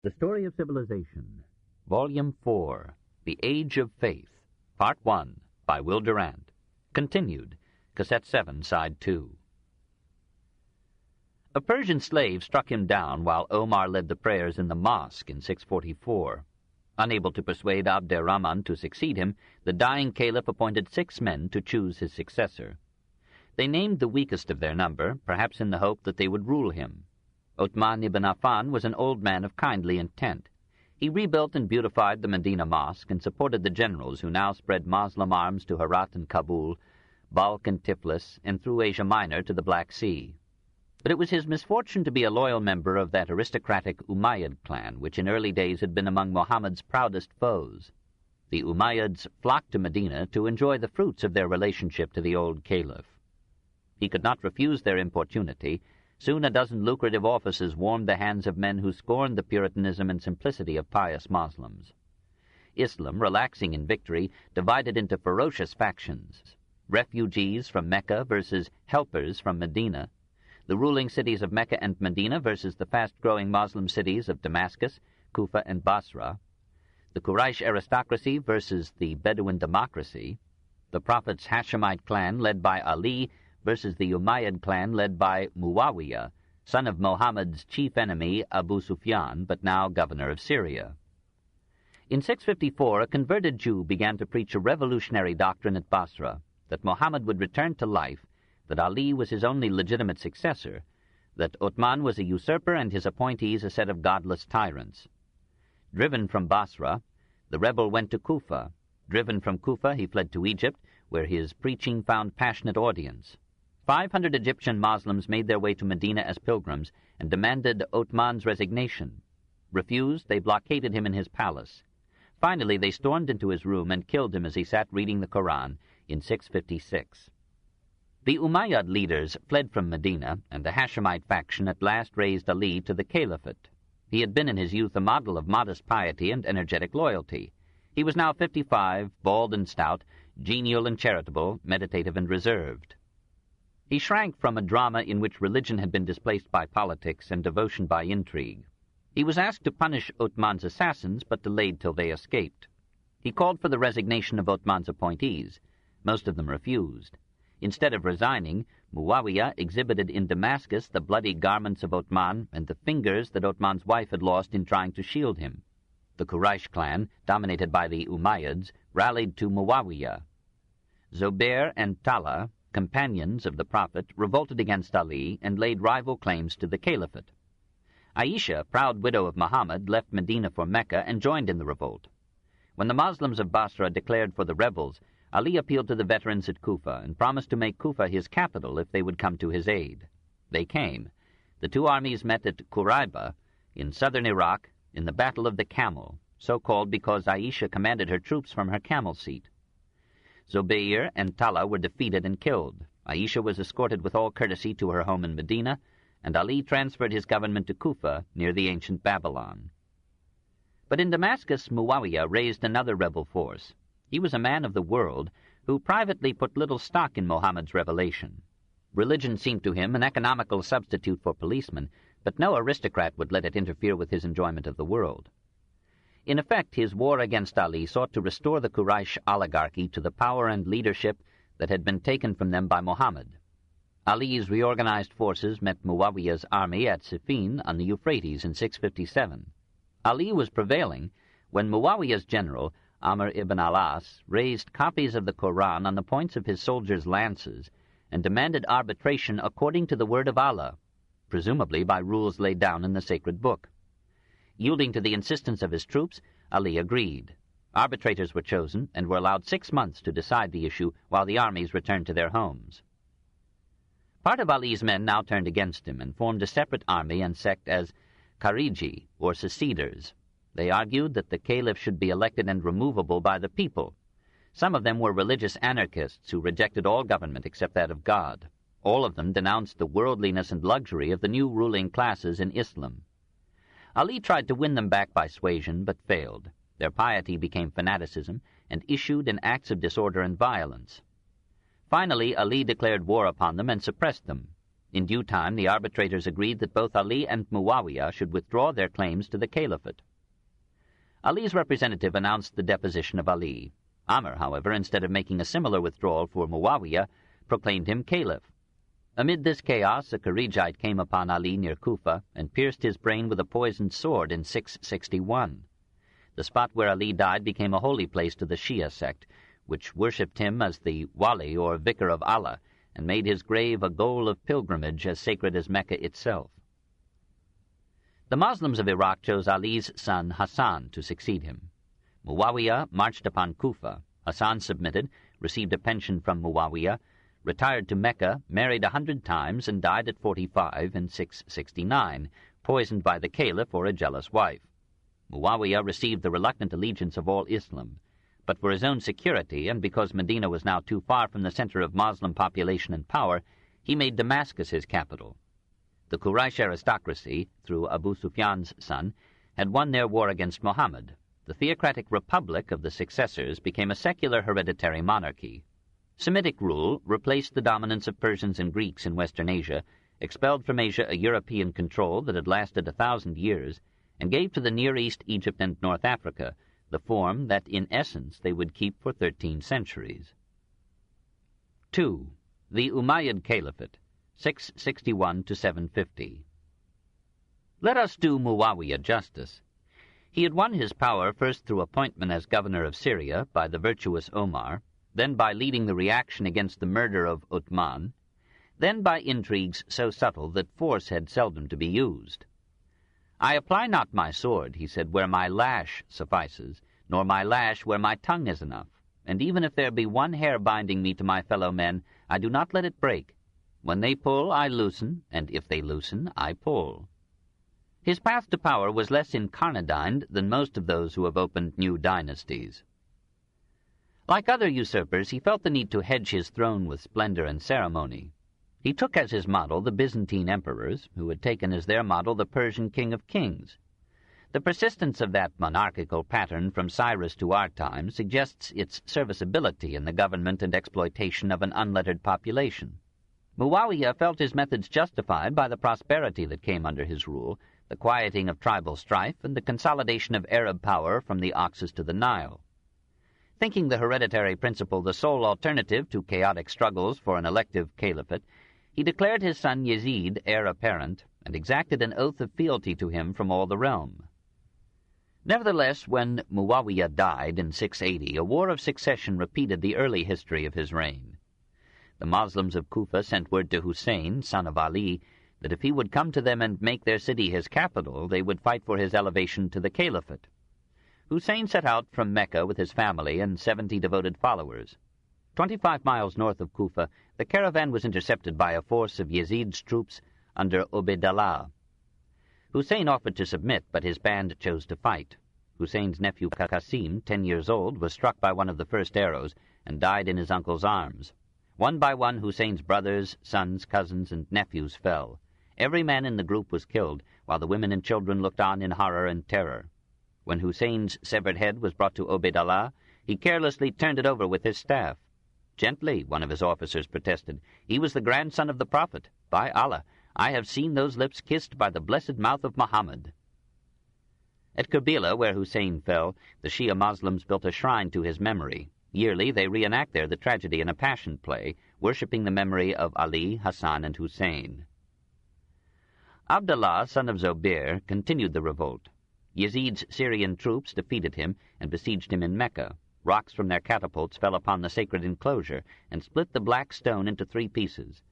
The Story of Civilization, Volume 4, The Age of Faith, Part 1, by Will Durant. Continued, Cassette 7, Side 2. A Persian slave struck him down while Omar led the prayers in the mosque in 644. Unable to persuade Abd ar-Rahman to succeed him, the dying caliph appointed 6 men to choose his successor. They named the weakest of their number, perhaps in the hope that they would rule him. Uthman ibn Affan was an old man of kindly intent. He rebuilt and beautified the Medina Mosque and supported the generals who now spread Moslem arms to Herat and Kabul, Balkh and Tiflis, and through Asia Minor to the Black Sea. But it was his misfortune to be a loyal member of that aristocratic Umayyad clan, which in early days had been among Muhammad's proudest foes. The Umayyads flocked to Medina to enjoy the fruits of their relationship to the old caliph. He could not refuse their importunity. Soon a dozen lucrative offices warmed the hands of men who scorned the Puritanism and simplicity of pious Moslems. Islam, relaxing in victory, divided into ferocious factions: refugees from Mecca versus helpers from Medina, the ruling cities of Mecca and Medina versus the fast-growing Muslim cities of Damascus, Kufa, and Basra, the Quraysh aristocracy versus the Bedouin democracy, the Prophet's Hashemite clan led by Ali versus the Umayyad clan led by Muawiyah, son of Muhammad's chief enemy Abu Sufyan, but now governor of Syria. In 654, a converted Jew began to preach a revolutionary doctrine at Basra, that Muhammad would return to life, that Ali was his only legitimate successor, that Uthman was a usurper and his appointees a set of godless tyrants. Driven from Basra, the rebel went to Kufa. Driven from Kufa, he fled to Egypt, where his preaching found passionate audience. 500 Egyptian Muslims made their way to Medina as pilgrims and demanded Uthman's resignation. Refused, they blockaded him in his palace. Finally, they stormed into his room and killed him as he sat reading the Quran in 656. The Umayyad leaders fled from Medina, and the Hashemite faction at last raised Ali to the caliphate. He had been in his youth a model of modest piety and energetic loyalty. He was now 55, bald and stout, genial and charitable, meditative and reserved. He shrank from a drama in which religion had been displaced by politics and devotion by intrigue. He was asked to punish Uthman's assassins, but delayed till they escaped. He called for the resignation of Uthman's appointees. Most of them refused. Instead of resigning, Muawiyah exhibited in Damascus the bloody garments of Uthman and the fingers that Uthman's wife had lost in trying to shield him. The Quraysh clan, dominated by the Umayyads, rallied to Muawiyah. Zubair and Talha, companions of the Prophet, revolted against Ali and laid rival claims to the caliphate. Aisha, proud widow of Muhammad, left Medina for Mecca and joined in the revolt. When the Muslims of Basra declared for the rebels, Ali appealed to the veterans at Kufa and promised to make Kufa his capital if they would come to his aid. They came. The two armies met at Quraiba in southern Iraq in the Battle of the Camel, so called because Aisha commanded her troops from her camel seat. Zubair and Talha were defeated and killed. Aisha was escorted with all courtesy to her home in Medina, and Ali transferred his government to Kufa, near the ancient Babylon. But in Damascus, Muawiyah raised another rebel force. He was a man of the world who privately put little stock in Muhammad's revelation. Religion seemed to him an economical substitute for policemen, but no aristocrat would let it interfere with his enjoyment of the world. In effect, his war against Ali sought to restore the Quraysh oligarchy to the power and leadership that had been taken from them by Muhammad. Ali's reorganized forces met Muawiyah's army at Siffin on the Euphrates in 657. Ali was prevailing when Muawiyah's general, Amr ibn al-As, raised copies of the Quran on the points of his soldiers' lances and demanded arbitration according to the word of Allah, presumably by rules laid down in the sacred book. Yielding to the insistence of his troops, Ali agreed. Arbitrators were chosen and were allowed 6 months to decide the issue while the armies returned to their homes. Part of Ali's men now turned against him and formed a separate army and sect as Khariji, or seceders. They argued that the caliph should be elected and removable by the people. Some of them were religious anarchists who rejected all government except that of God. All of them denounced the worldliness and luxury of the new ruling classes in Islam. Ali tried to win them back by suasion, but failed. Their piety became fanaticism and issued in acts of disorder and violence. Finally, Ali declared war upon them and suppressed them. In due time, the arbitrators agreed that both Ali and Muawiyah should withdraw their claims to the caliphate. Ali's representative announced the deposition of Ali. Amr, however, instead of making a similar withdrawal for Muawiyah, proclaimed him caliph. Amid this chaos, a Kharijite came upon Ali near Kufa and pierced his brain with a poisoned sword in 661. The spot where Ali died became a holy place to the Shia sect, which worshipped him as the wali or vicar of Allah, and made his grave a goal of pilgrimage as sacred as Mecca itself. The Muslims of Iraq chose Ali's son Hassan to succeed him. Muawiyah marched upon Kufa. Hassan submitted, received a pension from Muawiyah, retired to Mecca, married 100 times, and died at 45 in 669, poisoned by the caliph or a jealous wife. Muawiyah received the reluctant allegiance of all Islam, but for his own security, and because Medina was now too far from the center of Muslim population and power, he made Damascus his capital. The Quraysh aristocracy, through Abu Sufyan's son, had won their war against Muhammad. The theocratic republic of the successors became a secular hereditary monarchy. Semitic rule replaced the dominance of Persians and Greeks in Western Asia, expelled from Asia a European control that had lasted 1,000 years, and gave to the Near East, Egypt, and North Africa the form that, in essence, they would keep for 13 centuries. 2. The Umayyad Caliphate, 661 to 750. Let us do Muawiyah justice. He had won his power first through appointment as governor of Syria by the virtuous Omar, then by leading the reaction against the murder of Uthman, then by intrigues so subtle that force had seldom to be used. "I apply not my sword," he said, "where my lash suffices, nor my lash where my tongue is enough. And even if there be one hair binding me to my fellow men, I do not let it break. When they pull, I loosen, and if they loosen, I pull." His path to power was less incarnadined than most of those who have opened new dynasties. Like other usurpers, he felt the need to hedge his throne with splendor and ceremony. He took as his model the Byzantine emperors, who had taken as their model the Persian king of kings. The persistence of that monarchical pattern from Cyrus to our time suggests its serviceability in the government and exploitation of an unlettered population. Muawiyah felt his methods justified by the prosperity that came under his rule, the quieting of tribal strife, and the consolidation of Arab power from the Oxus to the Nile. Thinking the hereditary principle the sole alternative to chaotic struggles for an elective caliphate, he declared his son Yazid heir apparent, and exacted an oath of fealty to him from all the realm. Nevertheless, when Muawiyah died in 680, a war of succession repeated the early history of his reign. The Moslems of Kufa sent word to Hussein, son of Ali, that if he would come to them and make their city his capital, they would fight for his elevation to the caliphate. Hussein set out from Mecca with his family and 70 devoted followers. 25 miles north of Kufa, the caravan was intercepted by a force of Yazid's troops under Ubaydallah. Hussein offered to submit, but his band chose to fight. Hussein's nephew Qasim, 10 years old, was struck by one of the first arrows and died in his uncle's arms. One by one, Hussein's brothers, sons, cousins, and nephews fell. Every man in the group was killed, while the women and children looked on in horror and terror. When Hussein's severed head was brought to Ubaydallah, he carelessly turned it over with his staff. "Gently," one of his officers protested. "He was the grandson of the Prophet. By Allah, I have seen those lips kissed by the blessed mouth of Muhammad." At Kerbela, where Hussein fell, the Shia Muslims built a shrine to his memory. Yearly they reenact there the tragedy in a passion play, worshipping the memory of Ali, Hassan, and Hussein. Abdullah, son of Zobair, continued the revolt. Yazid's Syrian troops defeated him and besieged him in Mecca. Rocks from their catapults fell upon the sacred enclosure and split the black stone into 3 pieces.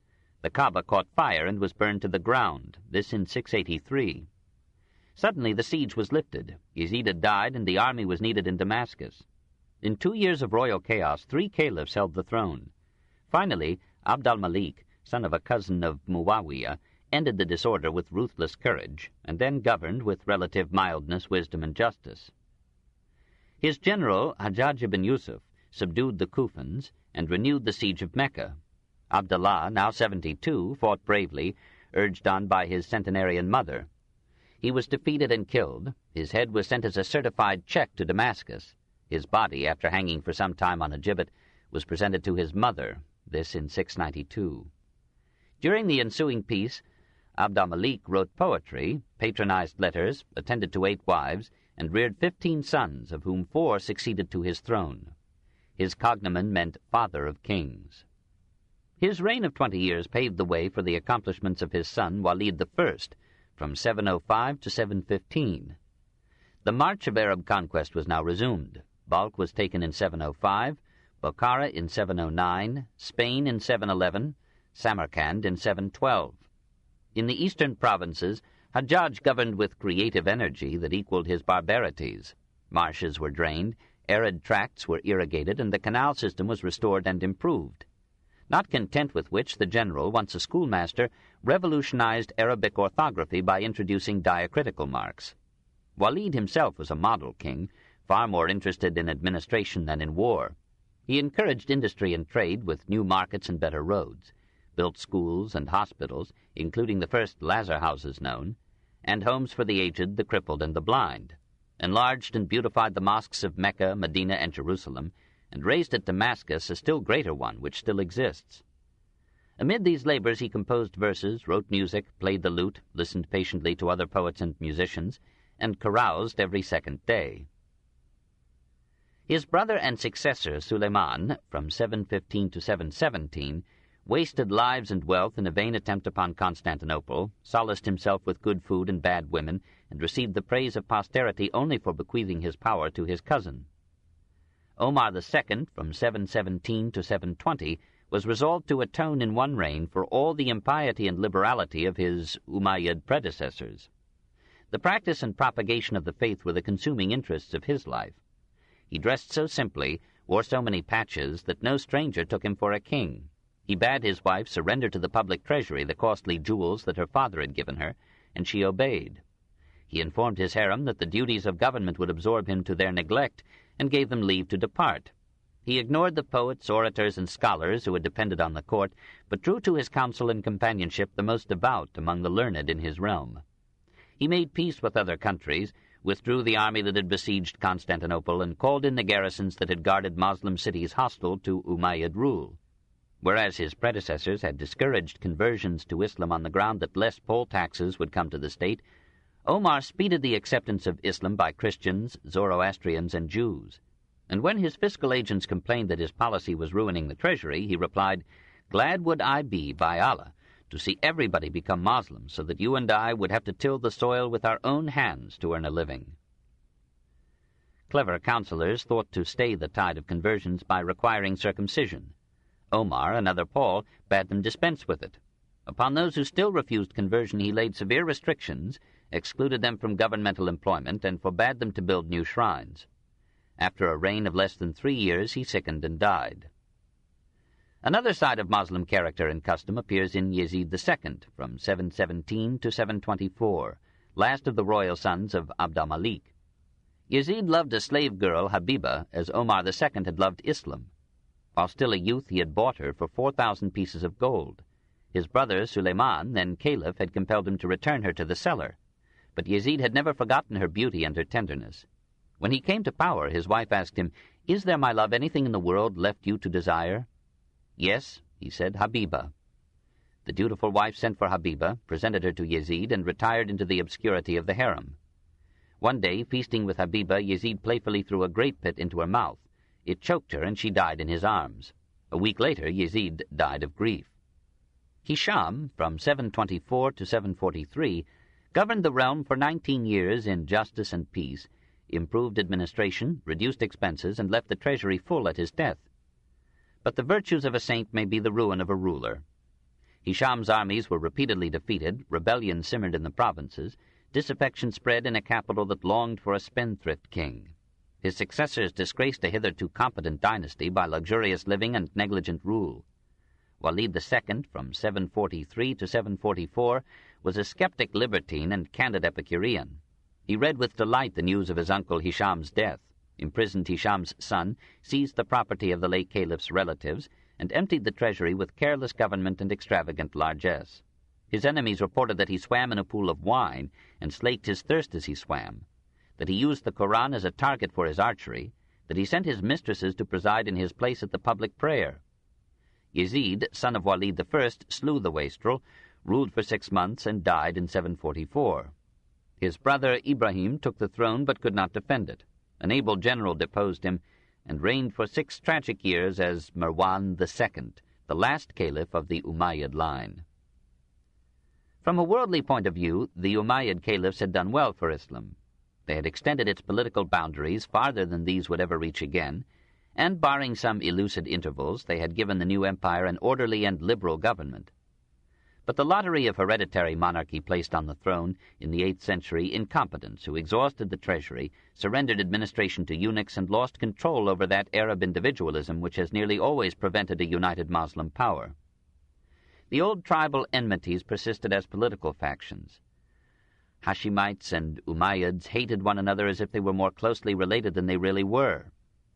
The Kaaba caught fire and was burned to the ground, this in 683. Suddenly the siege was lifted. Yazid had died and the army was needed in Damascus. In 2 years of royal chaos, 3 caliphs held the throne. Finally, Abd al-Malik, son of a cousin of Muawiyah, ended the disorder with ruthless courage, and then governed with relative mildness, wisdom, and justice. His general, Hajjaj ibn Yusuf, subdued the Kufans and renewed the siege of Mecca. Abdullah, now 72, fought bravely, urged on by his centenarian mother. He was defeated and killed. His head was sent as a certified check to Damascus. His body, after hanging for some time on a gibbet, was presented to his mother, this in 692. During the ensuing peace, Abd al-Malik wrote poetry, patronized letters, attended to 8 wives, and reared 15 sons, of whom 4 succeeded to his throne. His cognomen meant Father of Kings. His reign of 20 years paved the way for the accomplishments of his son Walid I, from 705 to 715. The march of Arab conquest was now resumed. Balkh was taken in 705, Bokhara in 709, Spain in 711, Samarkand in 712. In the eastern provinces, Hajjaj governed with creative energy that equaled his barbarities. Marshes were drained, arid tracts were irrigated, and the canal system was restored and improved. Not content with which, the general, once a schoolmaster, revolutionized Arabic orthography by introducing diacritical marks. Walid himself was a model king, far more interested in administration than in war. He encouraged industry and trade with new markets and better roads, built schools and hospitals, including the first lazar houses known, and homes for the aged, the crippled, and the blind, enlarged and beautified the mosques of Mecca, Medina, and Jerusalem, and raised at Damascus a still greater one, which still exists. Amid these labors he composed verses, wrote music, played the lute, listened patiently to other poets and musicians, and caroused every second day. His brother and successor, Suleiman, from 715 to 717, wasted lives and wealth in a vain attempt upon Constantinople, solaced himself with good food and bad women, and received the praise of posterity only for bequeathing his power to his cousin. Omar II, from 717 to 720, was resolved to atone in one reign for all the impiety and liberality of his Umayyad predecessors. The practice and propagation of the faith were the consuming interests of his life. He dressed so simply, wore so many patches, that no stranger took him for a king. He bade his wife surrender to the public treasury the costly jewels that her father had given her, and she obeyed. He informed his harem that the duties of government would absorb him to their neglect, and gave them leave to depart. He ignored the poets, orators, and scholars who had depended on the court, but drew to his counsel and companionship the most devout among the learned in his realm. He made peace with other countries, withdrew the army that had besieged Constantinople, and called in the garrisons that had guarded Moslem cities hostile to Umayyad rule. Whereas his predecessors had discouraged conversions to Islam on the ground that less poll taxes would come to the state, Omar speeded the acceptance of Islam by Christians, Zoroastrians, and Jews. And when his fiscal agents complained that his policy was ruining the treasury, he replied, "Glad would I be, by Allah, to see everybody become Muslims, so that you and I would have to till the soil with our own hands to earn a living." Clever counselors thought to stay the tide of conversions by requiring circumcision. Omar, another Paul, bade them dispense with it. Upon those who still refused conversion he laid severe restrictions, excluded them from governmental employment, and forbade them to build new shrines. After a reign of less than 3 years, he sickened and died. Another side of Moslem character and custom appears in Yazid II, from 717 to 724, last of the royal sons of Abd al-Malik. Yazid loved a slave girl, Habiba, as Omar II had loved Islam. While still a youth, he had bought her for 4,000 pieces of gold. His brother, Suleiman, then caliph, had compelled him to return her to the seller. But Yazid had never forgotten her beauty and her tenderness. When he came to power, his wife asked him, "Is there, my love, anything in the world left you to desire?" "Yes," he said, "Habiba." The dutiful wife sent for Habiba, presented her to Yazid, and retired into the obscurity of the harem. One day, feasting with Habiba, Yazid playfully threw a grape pit into her mouth. It choked her, and she died in his arms. A week later, Yazid died of grief. Hisham, from 724 to 743, governed the realm for 19 years in justice and peace, improved administration, reduced expenses, and left the treasury full at his death. But the virtues of a saint may be the ruin of a ruler. Hisham's armies were repeatedly defeated, rebellion simmered in the provinces, disaffection spread in a capital that longed for a spendthrift king. His successors disgraced a hitherto competent dynasty by luxurious living and negligent rule. Walid II, from 743 to 744, was a skeptic libertine and candid Epicurean. He read with delight the news of his uncle Hisham's death, imprisoned Hisham's son, seized the property of the late caliph's relatives, and emptied the treasury with careless government and extravagant largesse. His enemies reported that he swam in a pool of wine and slaked his thirst as he swam, that he used the Koran as a target for his archery, that he sent his mistresses to preside in his place at the public prayer. Yazid, son of Walid I, slew the wastrel, ruled for 6 months, and died in 744. His brother Ibrahim took the throne but could not defend it. An able general deposed him, and reigned for 6 tragic years as Marwan II, the last caliph of the Umayyad line. From a worldly point of view, the Umayyad caliphs had done well for Islam. They had extended its political boundaries farther than these would ever reach again, and, barring some illusid intervals, they had given the new empire an orderly and liberal government. But the lottery of hereditary monarchy placed on the throne in the 8th century incompetents who exhausted the treasury, surrendered administration to eunuchs, and lost control over that Arab individualism which has nearly always prevented a united Moslem power. The old tribal enmities persisted as political factions. Hashemites and Umayyads hated one another as if they were more closely related than they really were.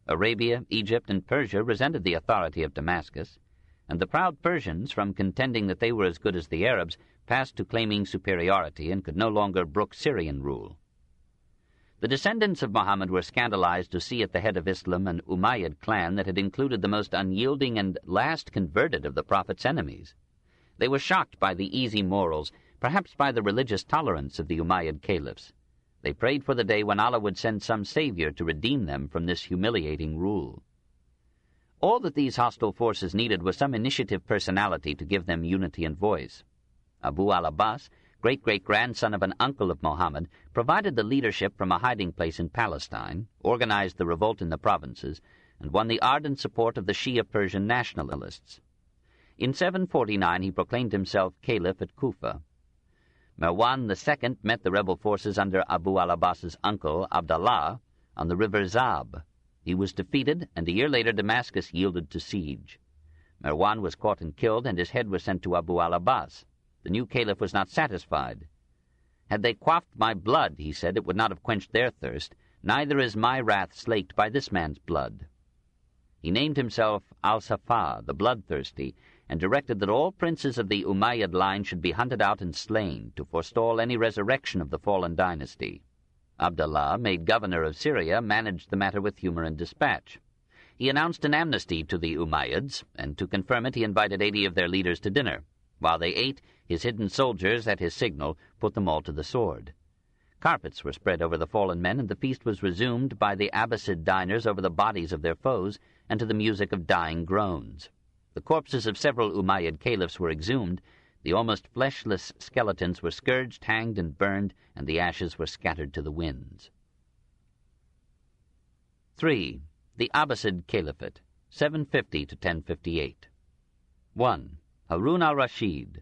Arabia, Egypt, and Persia resented the authority of Damascus, and the proud Persians, from contending that they were as good as the Arabs, passed to claiming superiority and could no longer brook Syrian rule. The descendants of Muhammad were scandalized to see at the head of Islam an Umayyad clan that had included the most unyielding and last converted of the Prophet's enemies. They were shocked by the easy morals, perhaps by the religious tolerance of the Umayyad caliphs. They prayed for the day when Allah would send some savior to redeem them from this humiliating rule. All that these hostile forces needed was some initiative personality to give them unity and voice. Abu al-Abbas, great-great-grandson of an uncle of Muhammad, provided the leadership from a hiding place in Palestine, organized the revolt in the provinces, and won the ardent support of the Shia Persian nationalists. In 749 he proclaimed himself caliph at Kufa. Marwan II met the rebel forces under Abu al-Abbas's uncle, Abdallah, on the river Zab. He was defeated, and a year later Damascus yielded to siege. Marwan was caught and killed, and his head was sent to Abu al-Abbas. The new caliph was not satisfied. "Had they quaffed my blood," he said, "it would not have quenched their thirst. Neither is my wrath slaked by this man's blood." He named himself al-Safa, the bloodthirsty, and directed that all princes of the Umayyad line should be hunted out and slain to forestall any resurrection of the fallen dynasty. Abdallah, made governor of Syria, managed the matter with humor and dispatch. He announced an amnesty to the Umayyads, and to confirm it he invited 80 of their leaders to dinner. While they ate, his hidden soldiers, at his signal, put them all to the sword. Carpets were spread over the fallen men, and the feast was resumed by the Abbasid diners over the bodies of their foes, and to the music of dying groans. The corpses of several Umayyad caliphs were exhumed. The almost fleshless skeletons were scourged, hanged, and burned, and the ashes were scattered to the winds. 3. The Abbasid Caliphate, 750 to 1058. 1. Harun al-Rashid.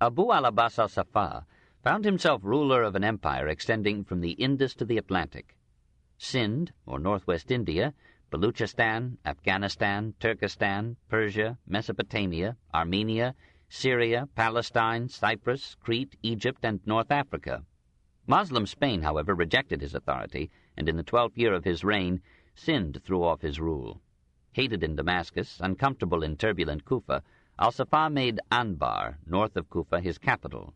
Abu al-Abbas al-Safa found himself ruler of an empire extending from the Indus to the Atlantic. Sind, or northwest India, Baluchistan, Afghanistan, Turkestan, Persia, Mesopotamia, Armenia, Syria, Palestine, Cyprus, Crete, Egypt, and North Africa. Muslim Spain, however, rejected his authority, and in the 12th year of his reign, Sind threw off his rule. Hated in Damascus, uncomfortable in turbulent Kufa, al-Safa made Anbar, north of Kufa, his capital.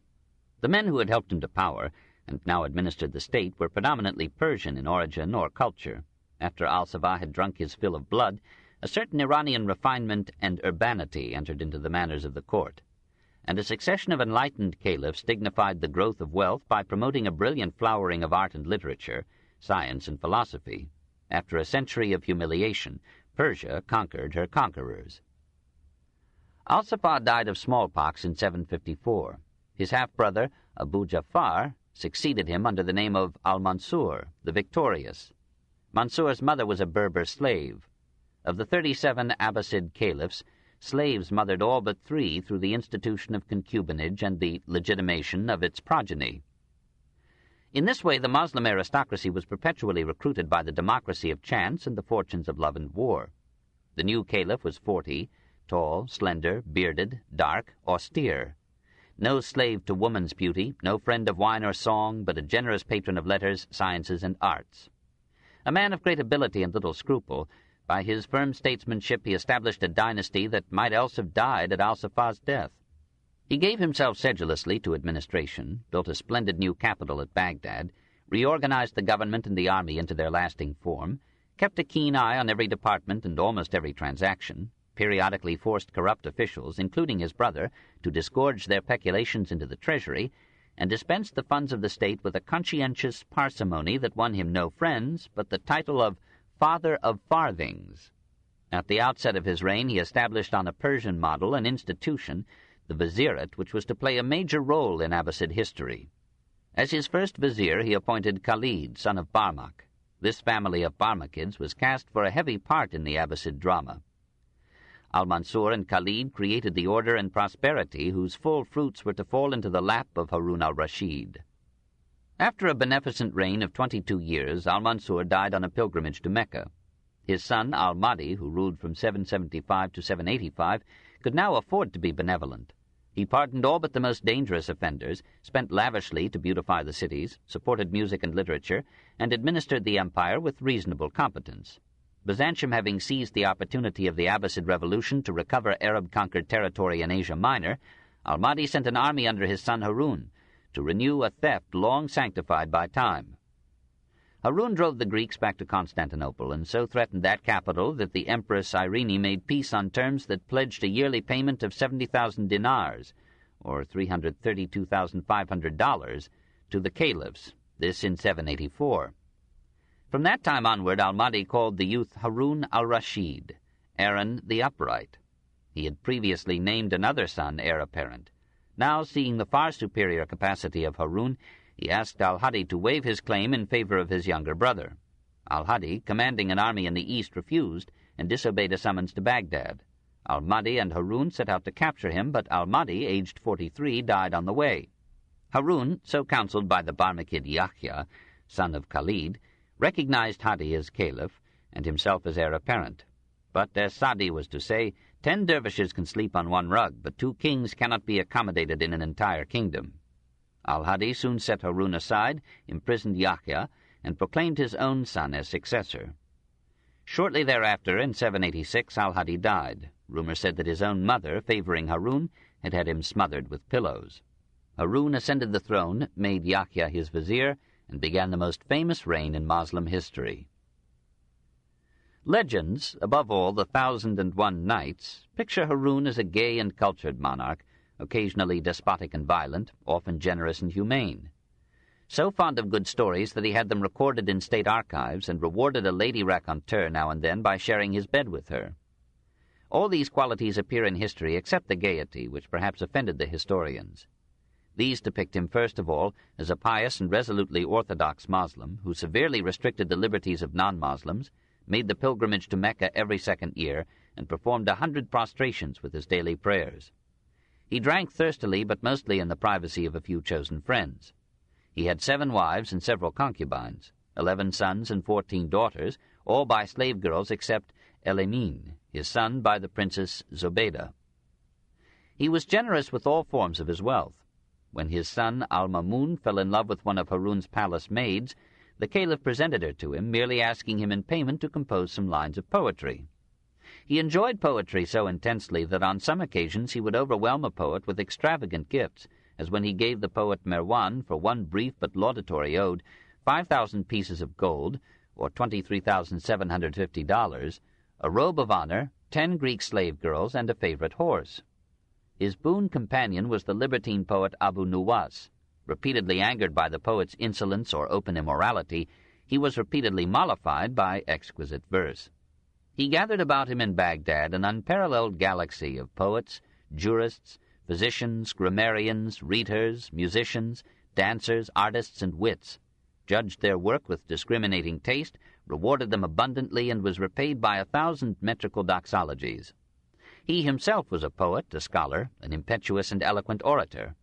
The men who had helped him to power, and now administered the state, were predominantly Persian in origin or culture. After al-Safa had drunk his fill of blood, a certain Iranian refinement and urbanity entered into the manners of the court, and a succession of enlightened caliphs dignified the growth of wealth by promoting a brilliant flowering of art and literature, science and philosophy. After a century of humiliation, Persia conquered her conquerors. Al-Safa died of smallpox in 754. His half-brother, Abu Ja'far, succeeded him under the name of al-Mansur, the Victorious. Mansur's mother was a Berber slave. Of the 37 Abbasid caliphs, slaves mothered all but 3 through the institution of concubinage and the legitimation of its progeny. In this way, the Moslem aristocracy was perpetually recruited by the democracy of chance and the fortunes of love and war. The new caliph was 40, tall, slender, bearded, dark, austere. No slave to woman's beauty, no friend of wine or song, but a generous patron of letters, sciences, and arts. A man of great ability and little scruple, by his firm statesmanship he established a dynasty that might else have died at al-Safa's death. He gave himself sedulously to administration, built a splendid new capital at Baghdad, reorganized the government and the army into their lasting form, kept a keen eye on every department and almost every transaction, periodically forced corrupt officials, including his brother, to disgorge their peculations into the treasury, and dispensed the funds of the state with a conscientious parsimony that won him no friends, but the title of Father of Farthings. At the outset of his reign he established on a Persian model an institution, the Vizierate, which was to play a major role in Abbasid history. As his first vizier he appointed Khalid, son of Barmak. This family of Barmakids was cast for a heavy part in the Abbasid drama. Al-Mansur and Khalid created the order and prosperity whose full fruits were to fall into the lap of Harun al-Rashid. After a beneficent reign of 22 years, Al-Mansur died on a pilgrimage to Mecca. His son, al-Mahdi, who ruled from 775 to 785, could now afford to be benevolent. He pardoned all but the most dangerous offenders, spent lavishly to beautify the cities, supported music and literature, and administered the empire with reasonable competence. Byzantium having seized the opportunity of the Abbasid Revolution to recover Arab-conquered territory in Asia Minor, al-Mahdi sent an army under his son Harun to renew a theft long sanctified by time. Harun drove the Greeks back to Constantinople and so threatened that capital that the Empress Irene made peace on terms that pledged a yearly payment of 70,000 dinars, or $332,500, to the caliphs, this in 784. From that time onward, al-Mahdi called the youth Harun al-Rashid, Aaron the Upright. He had previously named another son heir apparent. Now, seeing the far superior capacity of Harun, he asked al-Hadi to waive his claim in favor of his younger brother. Al-Hadi, commanding an army in the east, refused and disobeyed a summons to Baghdad. Al-Mahdi and Harun set out to capture him, but al-Mahdi, aged 43, died on the way. Harun, so counseled by the Barmakid Yahya, son of Khalid, recognized Hadi as caliph and himself as heir apparent. But, as Sadi was to say, 10 dervishes can sleep on one rug, but 2 kings cannot be accommodated in an entire kingdom. Al-Hadi soon set Harun aside, imprisoned Yahya, and proclaimed his own son as successor. Shortly thereafter, in 786, al-Hadi died. Rumor said that his own mother, favoring Harun, had had him smothered with pillows. Harun ascended the throne, made Yahya his vizier, and began the most famous reign in Moslem history. Legends, above all the 1001 Nights, picture Harun as a gay and cultured monarch, occasionally despotic and violent, often generous and humane. So fond of good stories that he had them recorded in state archives and rewarded a lady raconteur now and then by sharing his bed with her. All these qualities appear in history except the gaiety, which perhaps offended the historians. These depict him first of all as a pious and resolutely orthodox Moslem who severely restricted the liberties of non-Moslems, made the pilgrimage to Mecca every second year, and performed 100 prostrations with his daily prayers. He drank thirstily, but mostly in the privacy of a few chosen friends. He had 7 wives and several concubines, 11 sons and 14 daughters, all by slave girls except El-Emin, his son by the princess Zobeida. He was generous with all forms of his wealth. When his son Al-Mamun fell in love with one of Harun's palace maids, the caliph presented her to him, merely asking him in payment to compose some lines of poetry. He enjoyed poetry so intensely that on some occasions he would overwhelm a poet with extravagant gifts, as when he gave the poet Merwan, for one brief but laudatory ode, 5,000 pieces of gold, or $23,750, a robe of honor, 10 Greek slave girls, and a favorite horse. His boon companion was the libertine poet Abu Nuwas. Repeatedly angered by the poet's insolence or open immorality, he was repeatedly mollified by exquisite verse. He gathered about him in Baghdad an unparalleled galaxy of poets, jurists, physicians, grammarians, rhetors, musicians, dancers, artists, and wits, judged their work with discriminating taste, rewarded them abundantly, and was repaid by 1,000 metrical doxologies. He himself was a poet, a scholar, an impetuous and eloquent orator.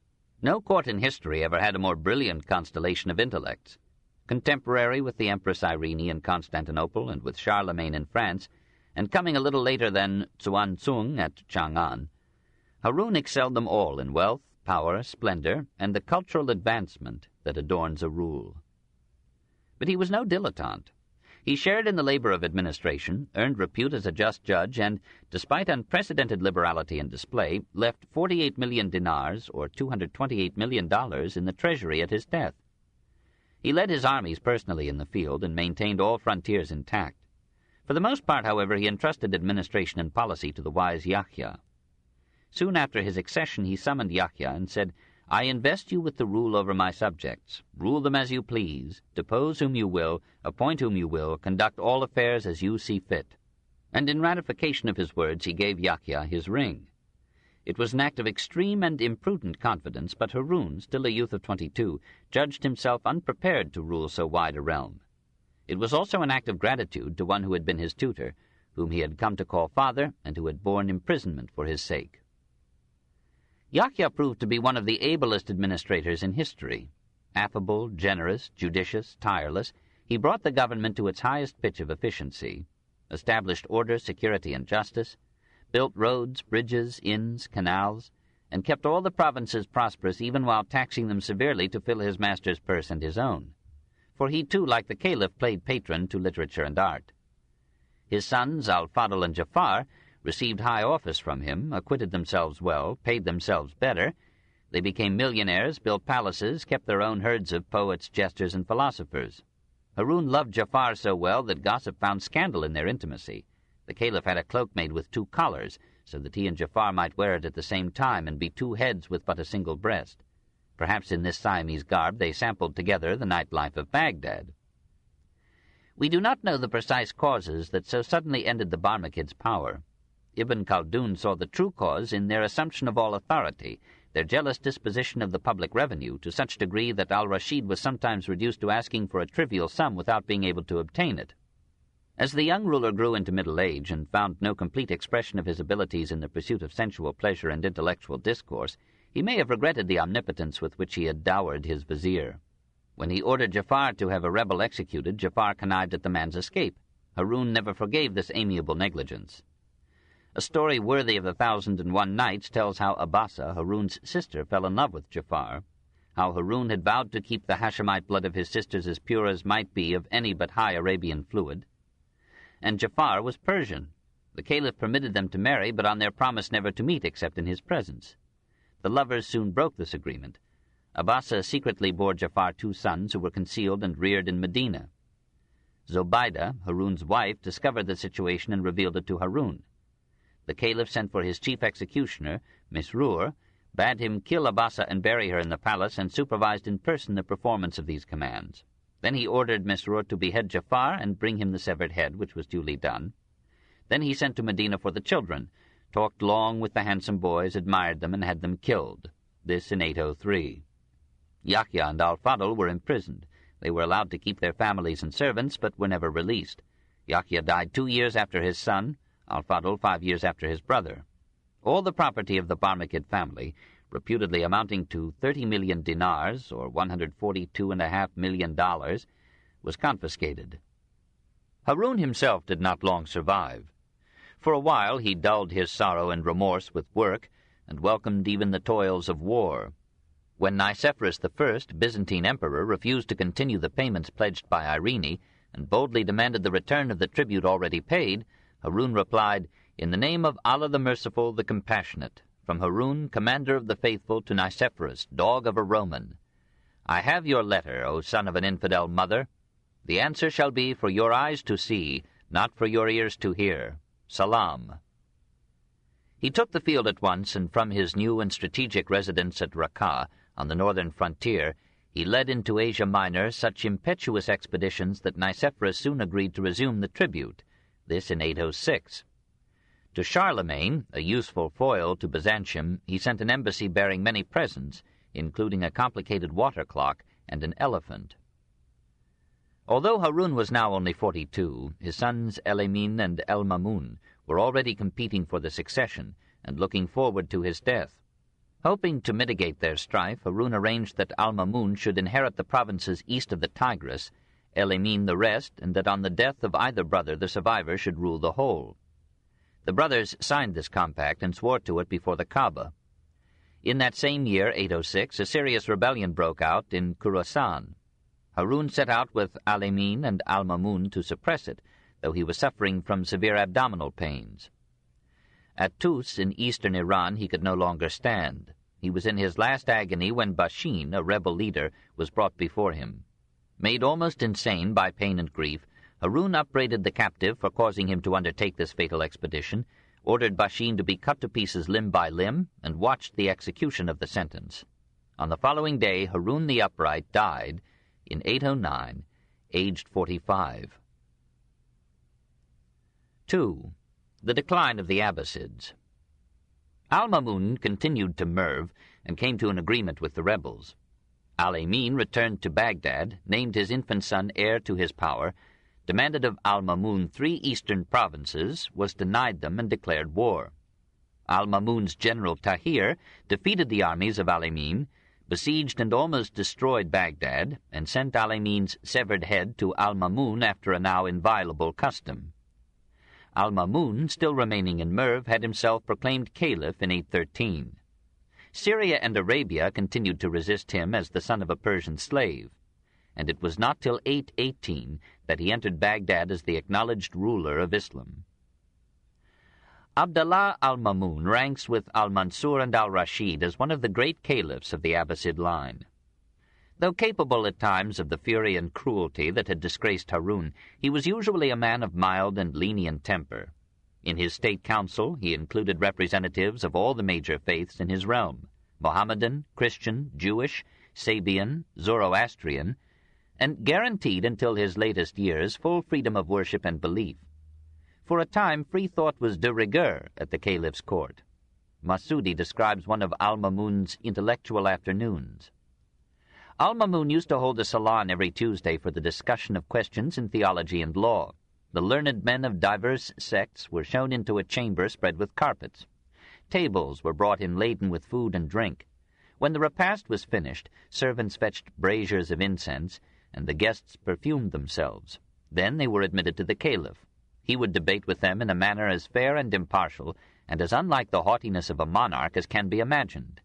No court in history ever had a more brilliant constellation of intellects. Contemporary with the Empress Irene in Constantinople and with Charlemagne in France, and coming a little later than Xuanzong at Chang'an, Harun excelled them all in wealth, power, splendor, and the cultural advancement that adorns a rule. But he was no dilettante. He shared in the labor of administration, earned repute as a just judge, and, despite unprecedented liberality and display, left 48 million dinars, or $228 million, in the treasury at his death. He led his armies personally in the field and maintained all frontiers intact. For the most part, however, he entrusted administration and policy to the wise Yahya. Soon after his accession he summoned Yahya and said, "I invest you with the rule over my subjects. Rule them as you please, depose whom you will, appoint whom you will, conduct all affairs as you see fit." And in ratification of his words he gave Yahya his ring. It was an act of extreme and imprudent confidence, but Harun, still a youth of 22, judged himself unprepared to rule so wide a realm. It was also an act of gratitude to one who had been his tutor, whom he had come to call father, and who had borne imprisonment for his sake. Yahya proved to be one of the ablest administrators in history. Affable, generous, judicious, tireless, he brought the government to its highest pitch of efficiency, established order, security, and justice, built roads, bridges, inns, canals, and kept all the provinces prosperous even while taxing them severely to fill his master's purse and his own. For he too, like the Caliph, played patron to literature and art. His sons, al-Fadl and Jafar, received high office from him, acquitted themselves well, paid themselves better. They became millionaires, built palaces, kept their own herds of poets, jesters, and philosophers. Harun loved Jafar so well that gossip found scandal in their intimacy. The Caliph had a cloak made with 2 collars, so that he and Jafar might wear it at the same time and be 2 heads with but a single breast. Perhaps in this Siamese garb they sampled together the nightlife of Baghdad. We do not know the precise causes that so suddenly ended the Barmakids' power. Ibn Khaldun saw the true cause in their assumption of all authority, their jealous disposition of the public revenue, to such degree that al-Rashid was sometimes reduced to asking for a trivial sum without being able to obtain it. As the young ruler grew into middle age and found no complete expression of his abilities in the pursuit of sensual pleasure and intellectual discourse, he may have regretted the omnipotence with which he had dowered his vizier. When he ordered Jafar to have a rebel executed, Jafar connived at the man's escape. Harun never forgave this amiable negligence. A story worthy of the 1,001 Nights tells how Abasa, Harun's sister, fell in love with Jafar, how Harun had vowed to keep the Hashemite blood of his sisters as pure as might be of any but high Arabian fluid. And Jafar was Persian. The Caliph permitted them to marry, but on their promise never to meet except in his presence. The lovers soon broke this agreement. Abasa secretly bore Jafar 2 sons who were concealed and reared in Medina. Zobaida, Harun's wife, discovered the situation and revealed it to Harun. The Caliph sent for his chief executioner, Misrur, bade him kill Abasa and bury her in the palace, and supervised in person the performance of these commands. Then he ordered Misrur to behead Jafar and bring him the severed head, which was duly done. Then he sent to Medina for the children, talked long with the handsome boys, admired them, and had them killed. This in 803. Yahya and al-Fadl were imprisoned. They were allowed to keep their families and servants, but were never released. Yahya died 2 years after his son, al-Fadl 5 years after his brother. All the property of the Barmakid family, reputedly amounting to 30 million dinars, or $142.5 million, was confiscated. Harun himself did not long survive. For a while he dulled his sorrow and remorse with work, and welcomed even the toils of war. When Nicephorus I, Byzantine emperor, refused to continue the payments pledged by Irene, and boldly demanded the return of the tribute already paid, Harun replied, "In the name of Allah the Merciful, the Compassionate, from Harun, commander of the faithful, to Nicephorus, dog of a Roman. I have your letter, O son of an infidel mother. The answer shall be for your eyes to see, not for your ears to hear. Salam." He took the field at once, and from his new and strategic residence at Raqqa, on the northern frontier, he led into Asia Minor such impetuous expeditions that Nicephorus soon agreed to resume the tribute, this in 806. To Charlemagne, a useful foil to Byzantium, he sent an embassy bearing many presents, including a complicated water clock and an elephant. Although Harun was now only 42, his sons El-Emin and El-Mamun were already competing for the succession and looking forward to his death. Hoping to mitigate their strife, Harun arranged that Al-Mamun should inherit the provinces east of the Tigris, El-Emin the rest, and that on the death of either brother the survivor should rule the whole. The brothers signed this compact and swore to it before the Kaaba. In that same year, 806, a serious rebellion broke out in Khurasan. Harun set out with Al-Emin and Al-Mamun to suppress it, though he was suffering from severe abdominal pains. At Tus, in eastern Iran, he could no longer stand. He was in his last agony when Bashin, a rebel leader, was brought before him. Made almost insane by pain and grief, Harun upbraided the captive for causing him to undertake this fatal expedition, ordered Bashin to be cut to pieces limb by limb, and watched the execution of the sentence. On the following day, Harun the Upright died in 809, aged 45. 2. The decline of the Abbasids. Al-Mamun continued to Merv and came to an agreement with the rebels. Al-Amin returned to Baghdad, named his infant son heir to his power, demanded of Al-Mamun 3 eastern provinces, was denied them, and declared war. Al-Mamun's general Tahir defeated the armies of Al-Amin, besieged and almost destroyed Baghdad, and sent Al-Amin's severed head to Al-Mamun after a now inviolable custom. Al-Mamun, still remaining in Merv, had himself proclaimed caliph in 813. Syria and Arabia continued to resist him as the son of a Persian slave, and it was not till 818 that he entered Baghdad as the acknowledged ruler of Islam. Abdallah al-Mamun ranks with al-Mansur and al-Rashid as one of the great caliphs of the Abbasid line. Though capable at times of the fury and cruelty that had disgraced Harun, he was usually a man of mild and lenient temper. In his state council he included representatives of all the major faiths in his realm, Mohammedan, Christian, Jewish, Sabian, Zoroastrian, and guaranteed until his latest years full freedom of worship and belief. For a time free thought was de rigueur at the caliph's court. Masudi describes one of al-Mamun's intellectual afternoons. Al-Mamun used to hold a salon every Tuesday for the discussion of questions in theology and law. The learned men of diverse sects were shown into a chamber spread with carpets. Tables were brought in laden with food and drink. When the repast was finished, servants fetched braziers of incense, and the guests perfumed themselves. Then they were admitted to the caliph. He would debate with them in a manner as fair and impartial, and as unlike the haughtiness of a monarch as can be imagined.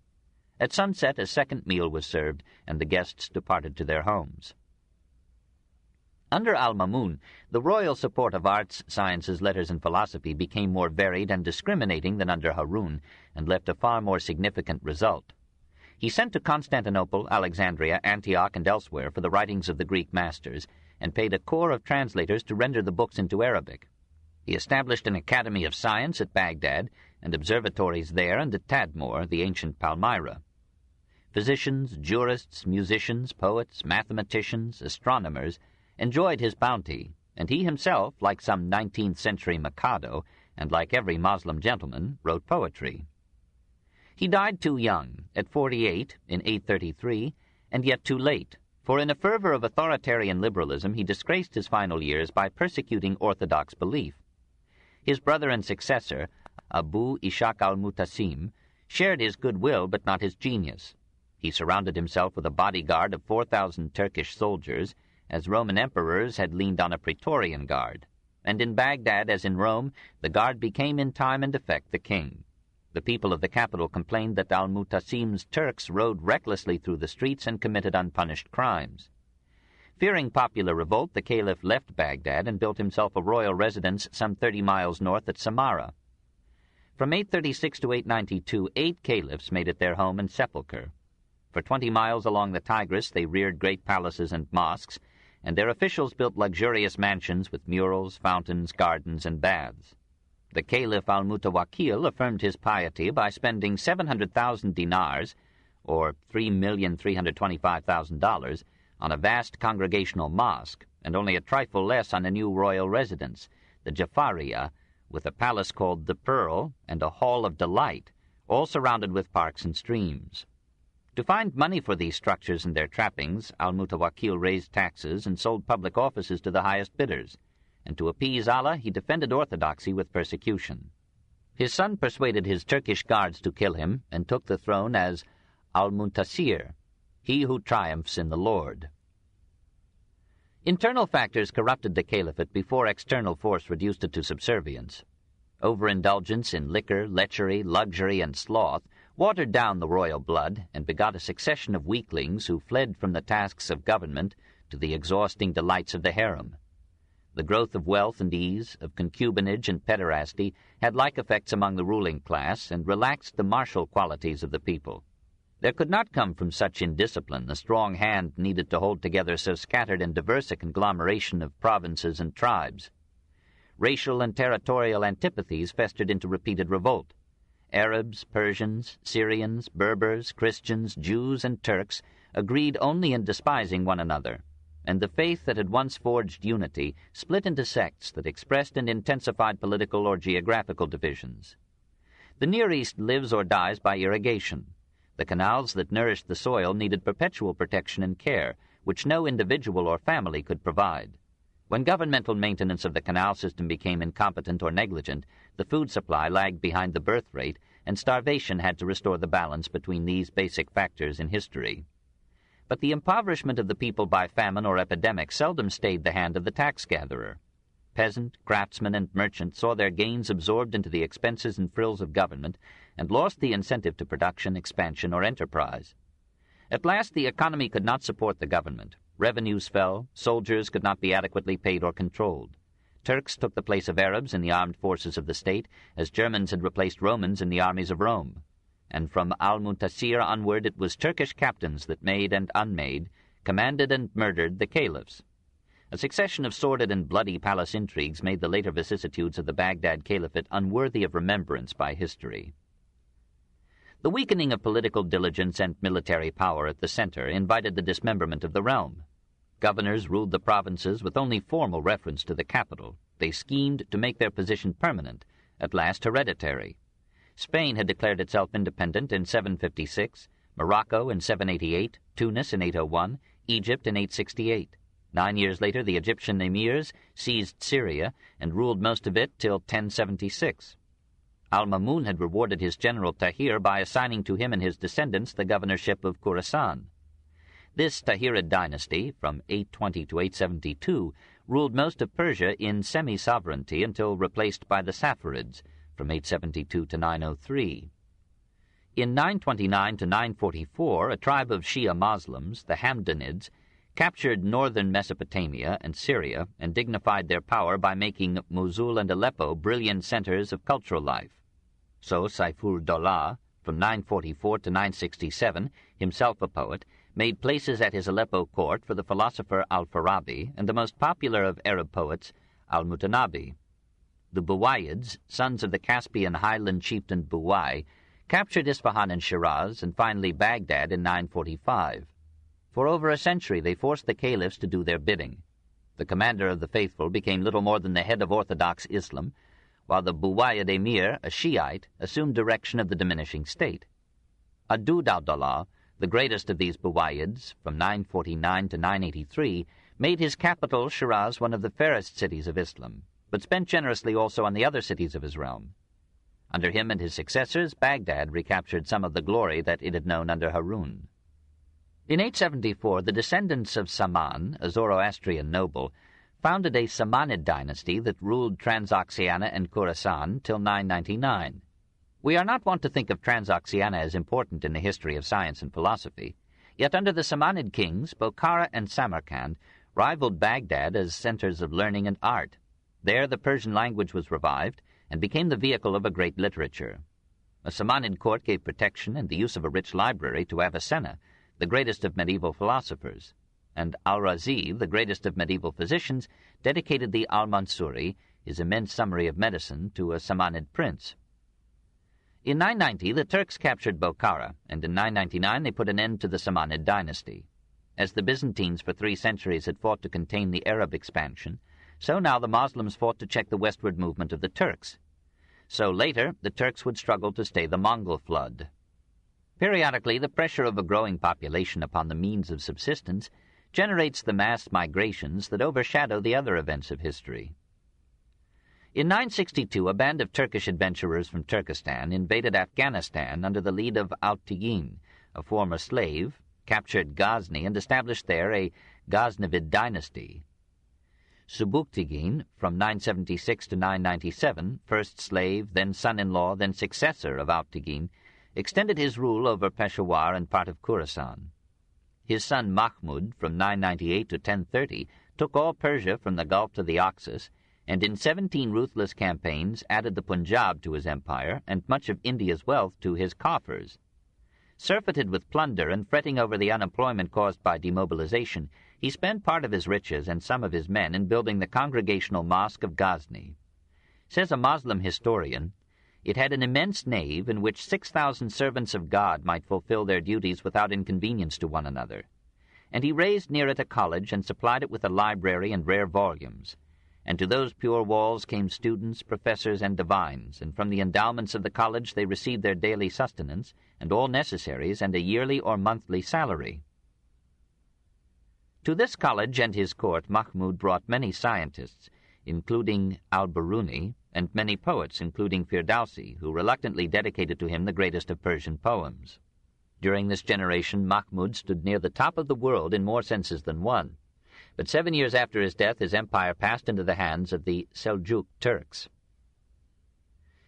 At sunset a second meal was served, and the guests departed to their homes. Under al-Mamun, the royal support of arts, sciences, letters, and philosophy became more varied and discriminating than under Harun, and left a far more significant result. He sent to Constantinople, Alexandria, Antioch, and elsewhere for the writings of the Greek masters, and paid a corps of translators to render the books into Arabic. He established an academy of science at Baghdad, and observatories there and at Tadmor, the ancient Palmyra. Physicians, jurists, musicians, poets, mathematicians, astronomers enjoyed his bounty, and he himself, like some 19th-century Mikado, and like every Moslem gentleman, wrote poetry. He died too young, at 48, in 833, and yet too late, for in a fervor of authoritarian liberalism he disgraced his final years by persecuting orthodox belief. His brother and successor, Abu Ishaq al-Mutasim, shared his goodwill but not his genius. He surrounded himself with a bodyguard of 4,000 Turkish soldiers, as Roman emperors had leaned on a Praetorian guard, and in Baghdad, as in Rome, the guard became in time and effect the king. The people of the capital complained that al-Mutasim's Turks rode recklessly through the streets and committed unpunished crimes. Fearing popular revolt, the caliph left Baghdad and built himself a royal residence some 30 miles north at Samarra. From 836 to 892, 8 caliphs made it their home and sepulchre. For 20 miles along the Tigris they reared great palaces and mosques, and their officials built luxurious mansions with murals, fountains, gardens, and baths. The Caliph al-Mutawakkil affirmed his piety by spending 700,000 dinars, or $3,325,000, on a vast congregational mosque, and only a trifle less on a new royal residence, the Jafariya, with a palace called the Pearl and a Hall of Delight, all surrounded with parks and streams. To find money for these structures and their trappings, al-Mutawakkil raised taxes and sold public offices to the highest bidders, and to appease Allah he defended orthodoxy with persecution. His son persuaded his Turkish guards to kill him, and took the throne as al-Muntasir, he who triumphs in the Lord. Internal factors corrupted the caliphate before external force reduced it to subservience. Overindulgence in liquor, lechery, luxury, and sloth watered down the royal blood and begot a succession of weaklings who fled from the tasks of government to the exhausting delights of the harem. The growth of wealth and ease, of concubinage and pederasty, had like effects among the ruling class and relaxed the martial qualities of the people. There could not come from such indiscipline the strong hand needed to hold together so scattered and diverse a conglomeration of provinces and tribes. Racial and territorial antipathies festered into repeated revolt. Arabs, Persians, Syrians, Berbers, Christians, Jews, and Turks agreed only in despising one another, and the faith that had once forged unity split into sects that expressed and intensified political or geographical divisions. The Near East lives or dies by irrigation. The canals that nourished the soil needed perpetual protection and care, which no individual or family could provide. When governmental maintenance of the canal system became incompetent or negligent, the food supply lagged behind the birth rate, and starvation had to restore the balance between these basic factors in history. But the impoverishment of the people by famine or epidemic seldom stayed the hand of the tax-gatherer. Peasant, craftsman, and merchant saw their gains absorbed into the expenses and frills of government, and lost the incentive to production, expansion, or enterprise. At last the economy could not support the government. Revenues fell, soldiers could not be adequately paid or controlled. Turks took the place of Arabs in the armed forces of the state, as Germans had replaced Romans in the armies of Rome. And from Al-Muntasir onward it was Turkish captains that made and unmade, commanded and murdered the caliphs. A succession of sordid and bloody palace intrigues made the later vicissitudes of the Baghdad Caliphate unworthy of remembrance by history. The weakening of political diligence and military power at the center invited the dismemberment of the realm. Governors ruled the provinces with only formal reference to the capital. They schemed to make their position permanent, at last hereditary. Spain had declared itself independent in 756, Morocco in 788, Tunis in 801, Egypt in 868. 9 years later, the Egyptian emirs seized Syria and ruled most of it till 1076. Al-Mamun had rewarded his general Tahir by assigning to him and his descendants the governorship of Khorasan. This Tahirid dynasty, from 820 to 872, ruled most of Persia in semi-sovereignty until replaced by the Saffarids, from 872 to 903. In 929 to 944, a tribe of Shia Muslims, the Hamdanids, captured northern Mesopotamia and Syria and dignified their power by making Mosul and Aleppo brilliant centers of cultural life. So Saiful-Dawlah, from 944 to 967, himself a poet, made places at his Aleppo court for the philosopher al-Farabi and the most popular of Arab poets, al-Mutanabi. The Umayyads, sons of the Caspian highland chieftain Buwai, captured Isfahan and Shiraz and finally Baghdad in 945. For over a century they forced the caliphs to do their bidding. The commander of the faithful became little more than the head of Orthodox Islam, while the Buwayyad emir, a Shiite, assumed direction of the diminishing state. Adud al-Dawlah, the greatest of these Buwayyads, from 949 to 983, made his capital, Shiraz, one of the fairest cities of Islam, but spent generously also on the other cities of his realm. Under him and his successors, Baghdad recaptured some of the glory that it had known under Harun. In 874, the descendants of Saman, a Zoroastrian noble, founded a Samanid dynasty that ruled Transoxiana and Khorasan till 999. We are not wont to think of Transoxiana as important in the history of science and philosophy, yet under the Samanid kings, Bokhara and Samarkand rivaled Baghdad as centers of learning and art. There the Persian language was revived and became the vehicle of a great literature. A Samanid court gave protection and the use of a rich library to Avicenna, the greatest of medieval philosophers, and al-Razi, the greatest of medieval physicians, dedicated the al-Mansuri, his immense summary of medicine, to a Samanid prince. In 990, the Turks captured Bokhara, and in 999 they put an end to the Samanid dynasty. As the Byzantines for 3 centuries had fought to contain the Arab expansion, so now the Moslems fought to check the westward movement of the Turks. So later, the Turks would struggle to stay the Mongol flood. Periodically, the pressure of a growing population upon the means of subsistence generates the mass migrations that overshadow the other events of history. In 962, a band of Turkish adventurers from Turkestan invaded Afghanistan under the lead of Alp-Tigin, a former slave, captured Ghazni, and established there a Ghaznavid dynasty. Subuktigin, from 976 to 997, first slave, then son-in-law, then successor of Alp-Tigin, extended his rule over Peshawar and part of Khorasan. His son Mahmud, from 998 to 1030, took all Persia from the Gulf to the Oxus, and in 17 ruthless campaigns added the Punjab to his empire and much of India's wealth to his coffers. Surfeited with plunder and fretting over the unemployment caused by demobilization, he spent part of his riches and some of his men in building the Congregational Mosque of Ghazni. Says a Muslim historian, it had an immense nave in which 6,000 servants of God might fulfill their duties without inconvenience to one another. And he raised near it a college and supplied it with a library and rare volumes. And to those pure walls came students, professors, and divines, and from the endowments of the college they received their daily sustenance, and all necessaries, and a yearly or monthly salary. To this college and his court Mahmud brought many scientists, including al-Biruni, and many poets, including Firdausi, who reluctantly dedicated to him the greatest of Persian poems. During this generation, Mahmud stood near the top of the world in more senses than one. But 7 years after his death, his empire passed into the hands of the Seljuk Turks.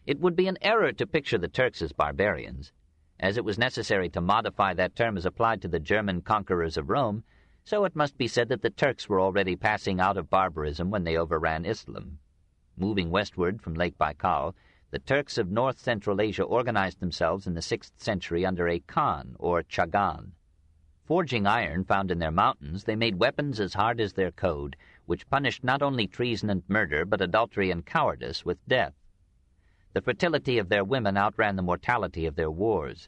It would be an error to picture the Turks as barbarians. As it was necessary to modify that term as applied to the German conquerors of Rome, so it must be said that the Turks were already passing out of barbarism when they overran Islam. Moving westward from Lake Baikal, the Turks of north-central Asia organized themselves in the 6th century under a Khan, or Chagan. Forging iron found in their mountains, they made weapons as hard as their code, which punished not only treason and murder, but adultery and cowardice with death. The fertility of their women outran the mortality of their wars.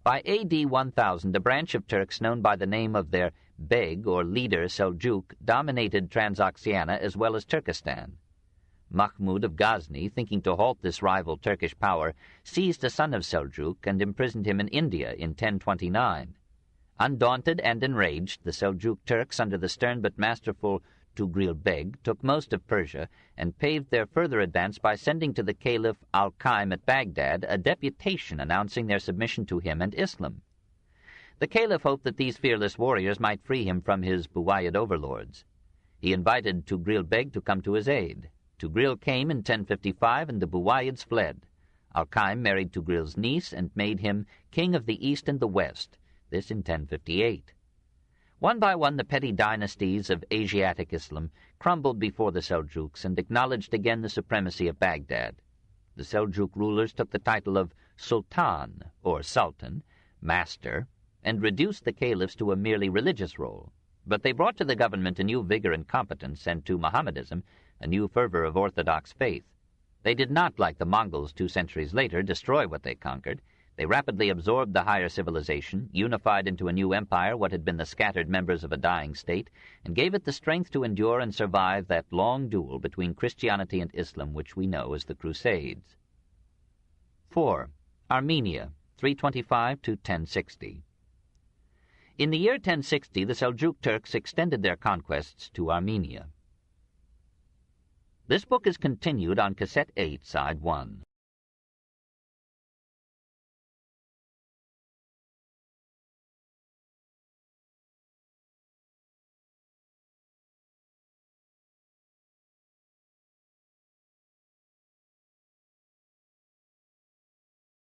By A.D. 1000, a branch of Turks known by the name of their Beg, or leader Seljuk, dominated Transoxiana as well as Turkestan. Mahmud of Ghazni, thinking to halt this rival Turkish power, seized a son of Seljuk and imprisoned him in India in 1029. Undaunted and enraged, the Seljuk Turks, under the stern but masterful Tugril Beg, took most of Persia and paved their further advance by sending to the Caliph al-Qaim at Baghdad a deputation announcing their submission to him and Islam. The Caliph hoped that these fearless warriors might free him from his Umayyad overlords. He invited Tugril Beg to come to his aid. Tugril came in 1055, and the Umayyads fled. Al-Qaim married Tugril's niece and made him king of the East and the West, this in 1058. One by one the petty dynasties of Asiatic Islam crumbled before the Seljuks and acknowledged again the supremacy of Baghdad. The Seljuk rulers took the title of Sultan, or Sultan, master, and reduced the caliphs to a merely religious role. But they brought to the government a new vigor and competence, and to Mohammedism a new fervor of orthodox faith. They did not, like the Mongols 2 centuries later, destroy what they conquered. They rapidly absorbed the higher civilization, unified into a new empire what had been the scattered members of a dying state, and gave it the strength to endure and survive that long duel between Christianity and Islam which we know as the Crusades. 4. Armenia, 325 to 1060. In the year 1060, the Seljuk Turks extended their conquests to Armenia. This book is continued on Cassette 8, Side 1.